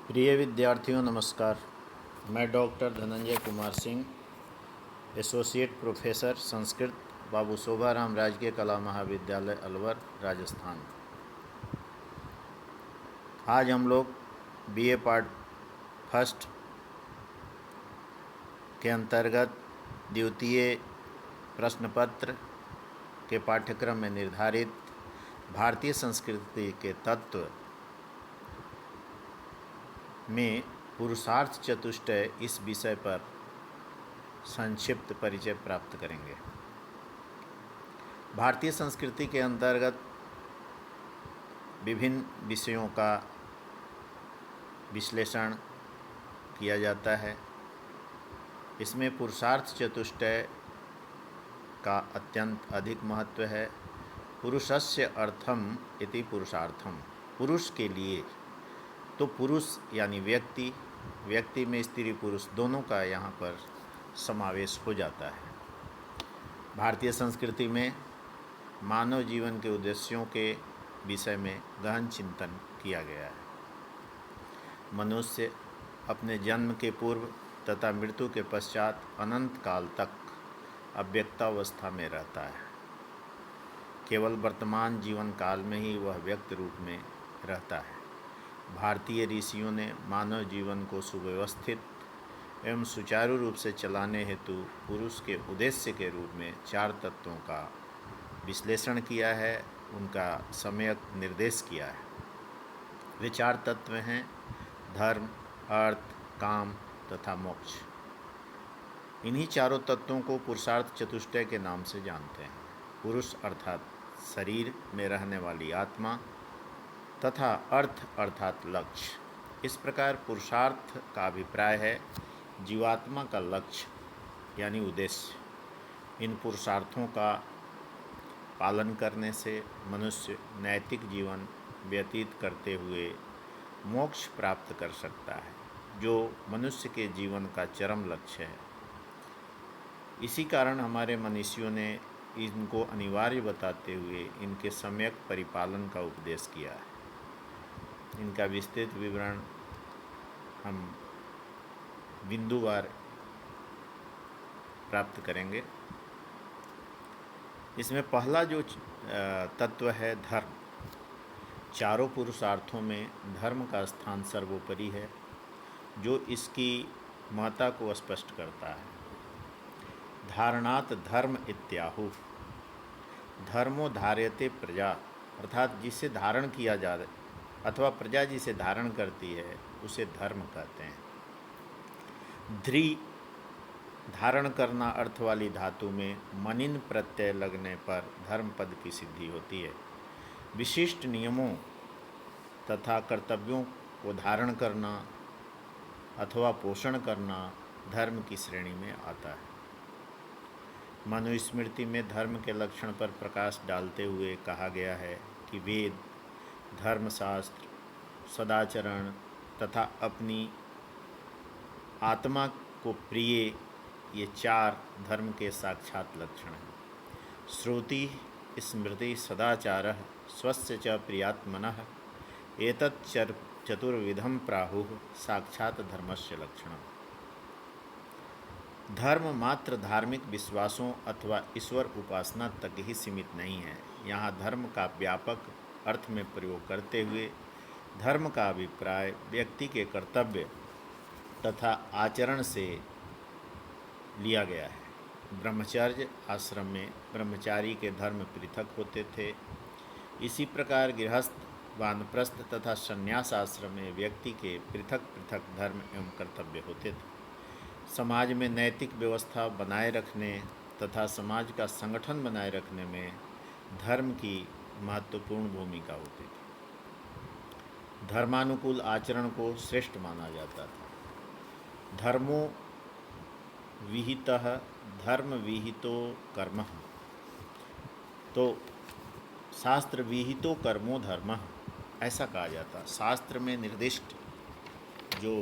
प्रिय विद्यार्थियों नमस्कार। मैं doctor Dhananjay Kumar Singh, associate professor Sanskrit, Babu Shobharam राजकीय कला महाविद्यालय अलवर, राजस्थान। आज हम लोग बीए पार्ट फर्स्ट के अंतर्गत द्वितीय प्रश्न पत्र के पाठ्यक्रम में निर्धारित भारतीय संस्कृति के तत्व में पुरुषार्थ चतुष्टय इस विषय पर संक्षिप्त परिचय प्राप्त करेंगे। भारतीय संस्कृति के अंतर्गत विभिन्न विषयों का विश्लेषण किया जाता है। इसमें पुरुषार्थ चतुष्टय का अत्यंत अधिक महत्व है। पुरुषस्य अर्थम इति पुरुषार्थम, पुरुष के लिए, तो पुरुष यानी व्यक्ति, व्यक्ति में स्त्री पुरुष दोनों का यहाँ पर समावेश हो जाता है। भारतीय संस्कृति में मानव जीवन के उद्देश्यों के विषय में गहन चिंतन किया गया है। मनुष्य अपने जन्म के पूर्व तथा मृत्यु के पश्चात अनंत काल तक अव्यक्तावस्था में रहता है। केवल वर्तमान जीवन काल में ही वह व्यक्त रूप में रहता है। भारतीय ऋषियों ने मानव जीवन को सुव्यवस्थित एवं सुचारू रूप से चलाने हेतु पुरुष के उद्देश्य के रूप में 4 तत्वों का विश्लेषण किया है, उनका सम्यक निर्देश किया है। वे 4 तत्व हैं: धर्म, अर्थ, काम तथा मोक्ष। इन्हीं चारों तत्वों को पुरुषार्थ चतुष्टय के नाम से जानते हैं। पुरुष अर्थात शरीर में रहने वाली आत्मा तथा अर्थ अर्थात लक्ष्य। इस प्रकार पुरुषार्थ का अभिप्राय है जीवात्मा का लक्ष्य यानी उद्देश्य। इन पुरुषार्थों का पालन करने से मनुष्य नैतिक जीवन व्यतीत करते हुए मोक्ष प्राप्त कर सकता है, जो मनुष्य के जीवन का चरम लक्ष्य है। इसी कारण हमारे मनीषियों ने इनको अनिवार्य बताते हुए इनके सम्यक परिपालन का उपदेश किया है। इनका विस्तृत विवरण हम बिंदुवार प्राप्त करेंगे। इसमें पहला जो तत्व है धर्म। चारों पुरुषार्थों में धर्म का स्थान सर्वोपरि है, जो इसकी महत्ता को स्पष्ट करता है। धारणात धर्म इत्याहु, धर्मो धार्यते प्रजा, अर्थात जिसे धारण किया जा अथवा प्रजा जिसे धारण करती है उसे धर्म कहते हैं। ध्री, धारण करना अर्थ वाली धातु में मनिन प्रत्यय लगने पर धर्म पद की सिद्धि होती है। विशिष्ट नियमों तथा कर्तव्यों को धारण करना अथवा पोषण करना धर्म की श्रेणी में आता है। मनुस्मृति में धर्म के लक्षण पर प्रकाश डालते हुए कहा गया है कि वेद, धर्मशास्त्र, सदाचरण तथा अपनी आत्मा को प्रिय, ये 4 धर्म के साक्षात लक्षण हैं। श्रुति स्मृति सदाचारः स्वस्य च प्रियात्मनः एतत् चतुर्विधं प्राहुः साक्षात धर्मस्य लक्षणम्। धर्म मात्र धार्मिक विश्वासों अथवा ईश्वर उपासना तक ही सीमित नहीं है। यहाँ धर्म का व्यापक अर्थ में प्रयोग करते हुए धर्म का अभिप्राय व्यक्ति के कर्तव्य तथा आचरण से लिया गया है। ब्रह्मचर्य आश्रम में ब्रह्मचारी के धर्म पृथक होते थे। इसी प्रकार गृहस्थ, वानप्रस्थ तथा संन्यास आश्रम में व्यक्ति के पृथक पृथक धर्म एवं कर्तव्य होते थे। समाज में नैतिक व्यवस्था बनाए रखने तथा समाज का संगठन बनाए रखने में धर्म की महत्वपूर्ण भूमिका होती थी। धर्मानुकूल आचरण को श्रेष्ठ माना जाता था। धर्मो विहितः धर्म विहितो कर्म, तो शास्त्र विहितो कर्मो धर्म, ऐसा कहा जाता। शास्त्र में निर्दिष्ट जो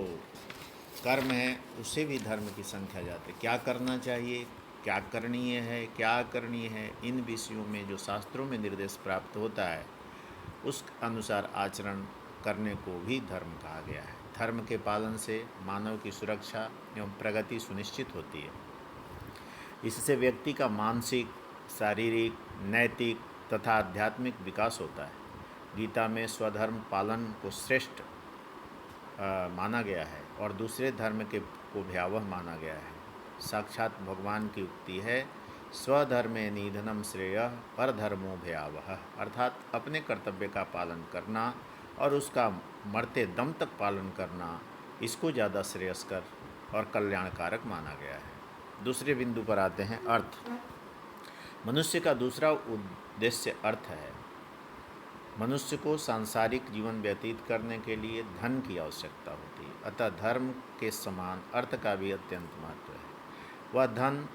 कर्म है उसे भी धर्म की संख्या जाती। क्या करना चाहिए, क्या करणीय है, क्या करनीय है, इन विषयों में जो शास्त्रों में निर्देश प्राप्त होता है उस अनुसार आचरण करने को भी धर्म कहा गया है। धर्म के पालन से मानव की सुरक्षा एवं प्रगति सुनिश्चित होती है। इससे व्यक्ति का मानसिक, शारीरिक, नैतिक तथा आध्यात्मिक विकास होता है। गीता में स्वधर्म पालन को श्रेष्ठ माना गया है और दूसरे धर्म को भयावह माना गया है। साक्षात भगवान की उक्ति है, स्वधर्मे निधनम श्रेयः परधर्मो भयावह, अर्थात अपने कर्तव्य का पालन करना और उसका मरते दम तक पालन करना, इसको ज़्यादा श्रेयस्कर और कल्याणकारक माना गया है। दूसरे बिंदु पर आते हैं, अर्थ। मनुष्य का दूसरा उद्देश्य अर्थ है। मनुष्य को सांसारिक जीवन व्यतीत करने के लिए धन की आवश्यकता होती है, अतः धर्म के समान अर्थ का भी अत्यंत महत्व है। वह धन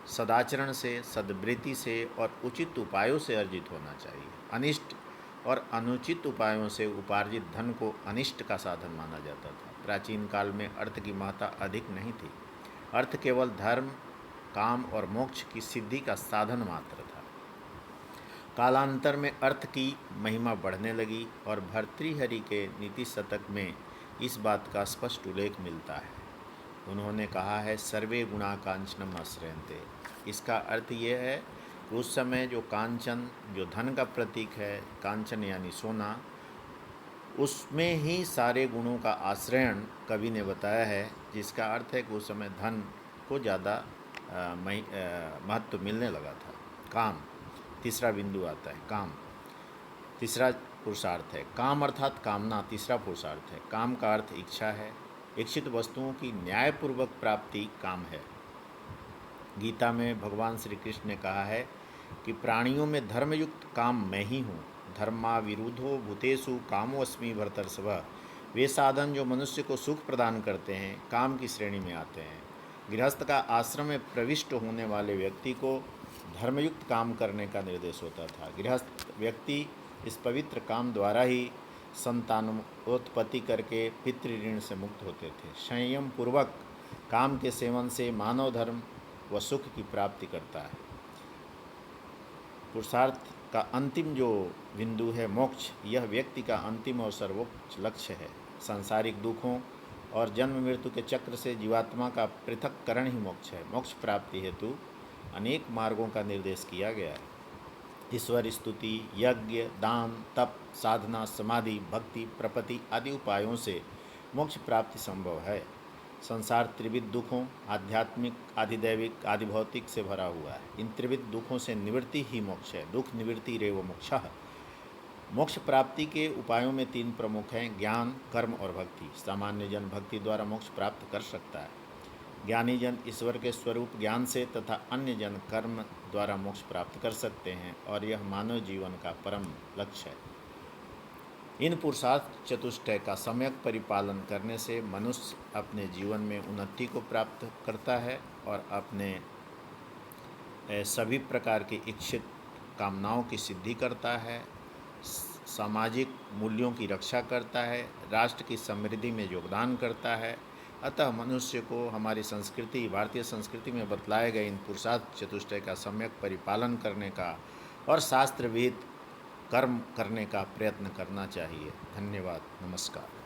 सदाचरण से, सद्वृत्ति से और उचित उपायों से अर्जित होना चाहिए। अनिष्ट और अनुचित उपायों से उपार्जित धन को अनिष्ट का साधन माना जाता था। प्राचीन काल में अर्थ की महत्ता अधिक नहीं थी। अर्थ केवल धर्म, काम और मोक्ष की सिद्धि का साधन मात्र था। कालांतर में अर्थ की महिमा बढ़ने लगी और भर्तृहरि के नीति शतक में इस बात का स्पष्ट उल्लेख मिलता है। उन्होंने कहा है, सर्वे गुणा कांचनम आश्रयन्ते। इसका अर्थ ये है कि उस समय जो कांचन, जो धन का प्रतीक है, कांचन यानी सोना, उसमें ही सारे गुणों का आश्रयण कवि ने बताया है, जिसका अर्थ है कि उस समय धन को ज़्यादा महत्व मिलने लगा था। काम, तीसरा बिंदु आता है, काम तीसरा पुरुषार्थ है। काम अर्थात कामना तीसरा पुरुषार्थ है। काम का अर्थ इच्छा है। इच्छित वस्तुओं की न्यायपूर्वक प्राप्ति काम है। गीता में भगवान श्री कृष्ण ने कहा है कि प्राणियों में धर्मयुक्त काम मैं ही हूँ। धर्मा विरुद्धो भूतेषु कामोऽस्मि भरतर्षभ। वे साधन जो मनुष्य को सुख प्रदान करते हैं काम की श्रेणी में आते हैं। गृहस्थ का आश्रम में प्रविष्ट होने वाले व्यक्ति को धर्मयुक्त काम करने का निर्देश होता था। गृहस्थ व्यक्ति इस पवित्र काम द्वारा ही संतानोत्पत्ति करके पितृऋण से मुक्त होते थे। संयम पूर्वक काम के सेवन से मानव धर्म व सुख की प्राप्ति करता है। पुरुषार्थ का अंतिम जो बिंदु है मोक्ष, यह व्यक्ति का अंतिम और सर्वोच्च लक्ष्य है। सांसारिक दुखों और जन्म मृत्यु के चक्र से जीवात्मा का पृथक्करण ही मोक्ष है। मोक्ष प्राप्ति हेतु अनेक मार्गों का निर्देश किया गया है। ईश्वर स्तुति, यज्ञ, दान, तप, साधना, समाधि, भक्ति, प्रपत्ति आदि उपायों से मोक्ष प्राप्ति संभव है। संसार त्रिविध दुखों, आध्यात्मिक, आधिदैविक, आधिभौतिक से भरा हुआ है। इन त्रिविध दुखों से निवृत्ति ही मोक्ष है। दुख निवृत्ति रेव मोक्षः। मोक्ष प्राप्ति के उपायों में तीन प्रमुख हैं, ज्ञान, कर्म और भक्ति। सामान्य जन भक्ति द्वारा मोक्ष प्राप्त कर सकता है। ज्ञानी जन ईश्वर के स्वरूप ज्ञान से तथा अन्य जन कर्म द्वारा मोक्ष प्राप्त कर सकते हैं और यह मानव जीवन का परम लक्ष्य है। इन पुरुषार्थ चतुष्टय का सम्यक परिपालन करने से मनुष्य अपने जीवन में उन्नति को प्राप्त करता है और अपने सभी प्रकार की इच्छित कामनाओं की सिद्धि करता है, सामाजिक मूल्यों की रक्षा करता है, राष्ट्र की समृद्धि में योगदान करता है। अतः मनुष्य को हमारी संस्कृति, भारतीय संस्कृति में बतलाए गए इन पुरुषार्थ चतुष्टय का सम्यक परिपालन करने का और शास्त्र विहित कर्म करने का प्रयत्न करना चाहिए। धन्यवाद, नमस्कार।